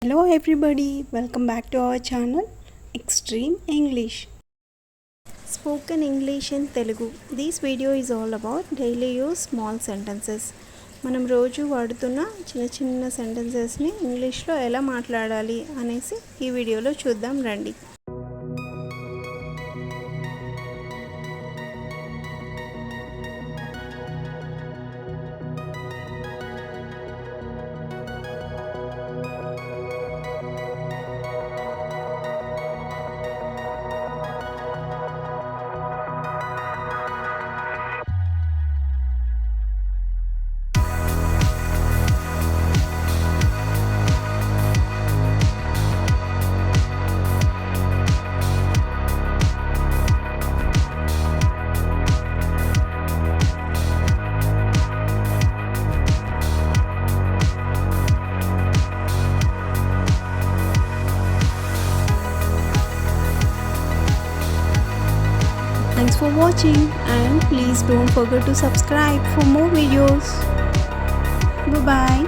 Hello everybody, welcome back to our channel Extreme English. Spoken English in Telugu. This video is all about daily use small sentences. మనం రోజు వాడుతున్న చిన్న చిన్న సెంటెన్సెస్ని ఇంగ్లీష్లో ఎలా మాట్లాడాలి అనేసి ఈ వీడియోలో చూద్దాం రండి. Thanks for watching and please don't forget to subscribe for more videos. Bye bye.